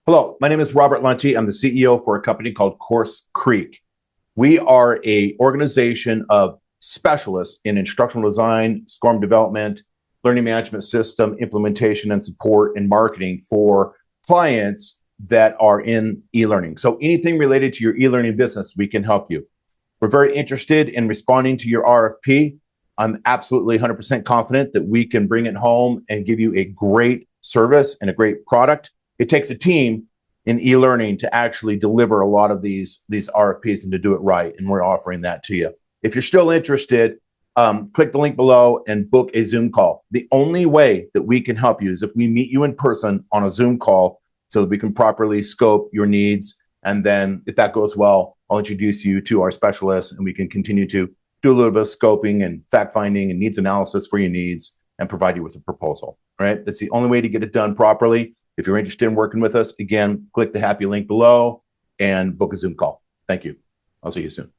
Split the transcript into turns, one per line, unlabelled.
Hello, my name is Robert Lunte. I'm the CEO for a company called CourseCREEK. We are an organization of specialists in instructional design, SCORM development, learning management system implementation and support and marketing for clients that are in e-learning. So anything related to your e-learning business, we can help you. We're very interested in responding to your RFP. I'm absolutely 100% confident that we can bring it home and give you a great service and a great product. It takes a team in e-learning to actually deliver a lot of these RFPs and to do it right, and we're offering that to you. If you're still interested, click the link below and book a Zoom call. The only way that we can help you is if we meet you in person on a Zoom call so that we can properly scope your needs, and then if that goes well, I'll introduce you to our specialists and we can continue to do a little bit of scoping and fact-finding and needs analysis for your needs and provide you with a proposal, right? That's the only way to get it done properly. If you're interested in working with us, again, click the happy link below and book a Zoom call. Thank you. I'll see you soon.